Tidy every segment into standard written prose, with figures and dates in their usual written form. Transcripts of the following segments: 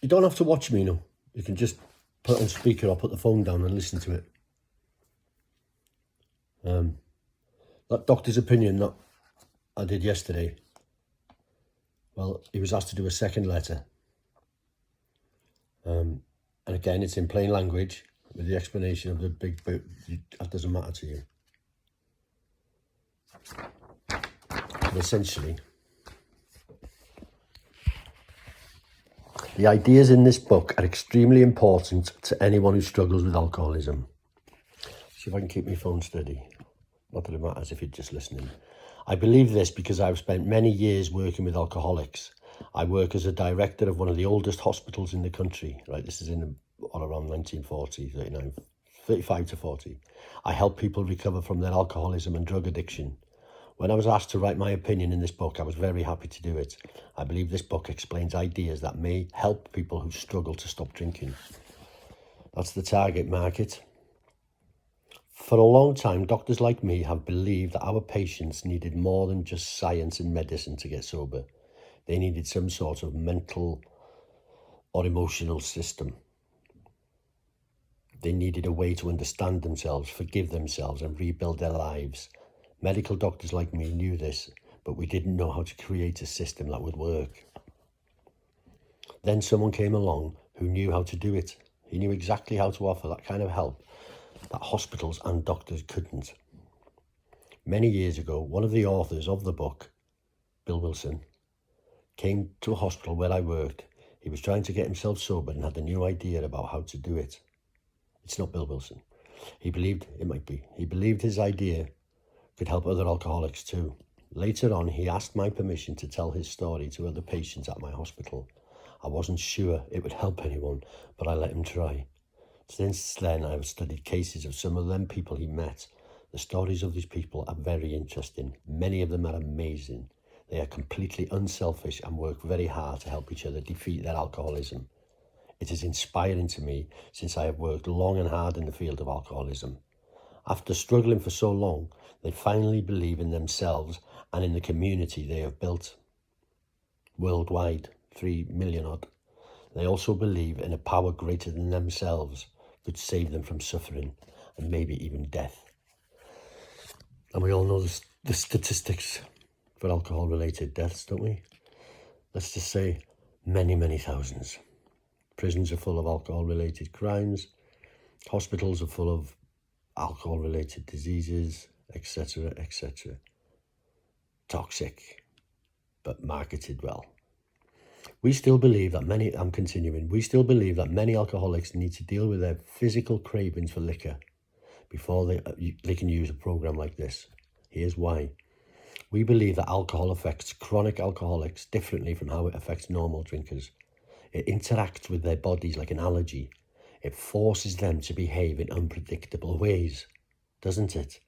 You don't have to watch me, no. You can just put it on speaker or put the phone down and listen to it. That doctor's opinion that I did yesterday, well, he was asked to do a second letter. And again, it's in plain language with the explanation of the big book. That doesn't matter to you. But essentially, the ideas in this book are extremely important to anyone who struggles with alcoholism. See if I can keep my phone steady. Not that it matters if you're just listening. I believe this because I've spent many years working with alcoholics. I work as a director of one of the oldest hospitals in the country, right? This is in around 1940, 35 to 40. I help people recover from their alcoholism and drug addiction. When I was asked to write my opinion in this book, I was very happy to do it. I believe this book explains ideas that may help people who struggle to stop drinking. That's the target market. For a long time, doctors like me have believed that our patients needed more than just science and medicine to get sober. They needed some sort of mental or emotional system. They needed a way to understand themselves, forgive themselves, and rebuild their lives. Medical doctors like me knew this, but we didn't know how to create a system that would work. Then someone came along who knew how to do it. He knew exactly how to offer that kind of help that hospitals and doctors couldn't. Many years ago, one of the authors of the book, Bill Wilson, came to a hospital where I worked. He was trying to get himself sober and had a new idea about how to do it. It's not Bill Wilson. He believed, it might be, he believed his idea could help other alcoholics too. Later on, he asked my permission to tell his story to other patients at my hospital. I wasn't sure it would help anyone, but I let him try. Since then, I have studied cases of some of them people he met. The stories of these people are very interesting. Many of them are amazing. They are completely unselfish and work very hard to help each other defeat their alcoholism. It is inspiring to me since I have worked long and hard in the field of alcoholism. After struggling for so long, they finally believe in themselves and in the community they have built. Worldwide, 3 million odd. They also believe in a power greater than themselves could save them from suffering and maybe even death. And we all know the statistics for alcohol-related deaths, don't we? Let's just say many, many thousands. Prisons are full of alcohol-related crimes. Hospitals are full of alcohol-related diseases, etc., etc. Toxic, but marketed well. We still believe that many alcoholics need to deal with their physical cravings for liquor before they can use a program like this. Here's why. We believe that alcohol affects chronic alcoholics differently from how it affects normal drinkers. It interacts with their bodies like an allergy. It forces them to behave in unpredictable ways, doesn't it?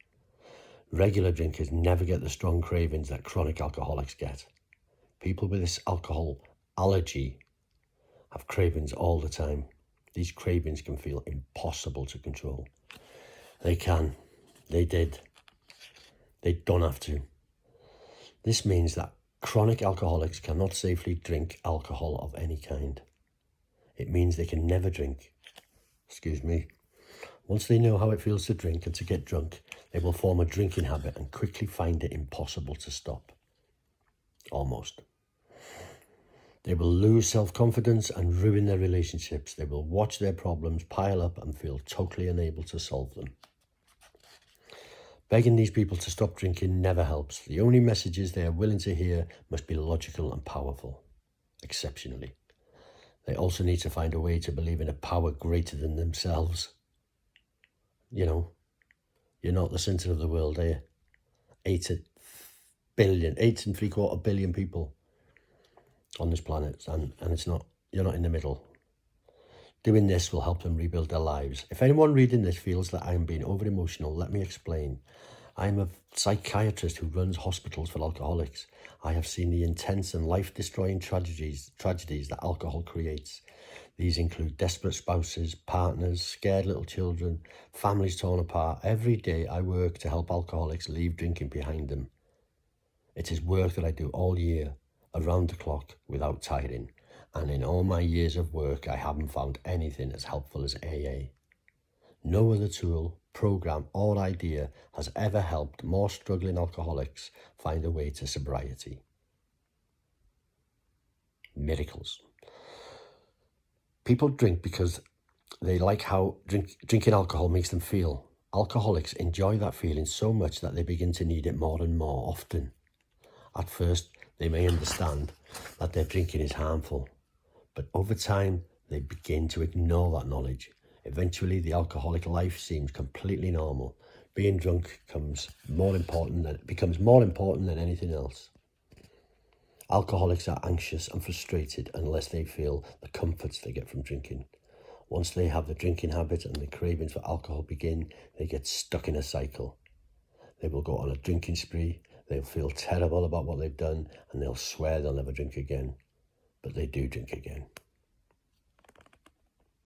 Regular drinkers never get the strong cravings that chronic alcoholics get. People with this alcohol allergy have cravings all the time. These cravings can feel impossible to control. They can. They did. They don't have to. This means that chronic alcoholics cannot safely drink alcohol of any kind. It means they can never drink. Once they know how it feels to drink and to get drunk, they will form a drinking habit and quickly find it impossible to stop. Almost. They will lose self-confidence and ruin their relationships. They will watch their problems pile up and feel totally unable to solve them. Begging these people to stop drinking never helps. The only messages they are willing to hear must be logical and powerful, exceptionally. They also need to find a way to believe in a power greater than themselves. You know, you're not the centre of the world, are you? 8.75 billion people on this planet, and it's not, you're not in the middle. Doing this will help them rebuild their lives. If anyone reading this feels that I am being over emotional, let me explain. I am a psychiatrist who runs hospitals for alcoholics. I have seen the intense and life-destroying tragedies that alcohol creates. These include desperate spouses, partners, scared little children, families torn apart. Every day I work to help alcoholics leave drinking behind them. It is work that I do all year, around the clock, without tiring. And in all my years of work, I haven't found anything as helpful as AA. No other tool, program, or idea has ever helped more struggling alcoholics find a way to sobriety. Miracles. People drink because they like how drinking alcohol makes them feel. Alcoholics enjoy that feeling so much that they begin to need it more and more often. At first, they may understand that their drinking is harmful, but over time, they begin to ignore that knowledge. Eventually, the alcoholic life seems completely normal. Being drunk becomes more important than anything else. Alcoholics are anxious and frustrated unless they feel the comforts they get from drinking. Once they have the drinking habit and the cravings for alcohol begin, they get stuck in a cycle. They will go on a drinking spree, they'll feel terrible about what they've done, and they'll swear they'll never drink again. But they do drink again.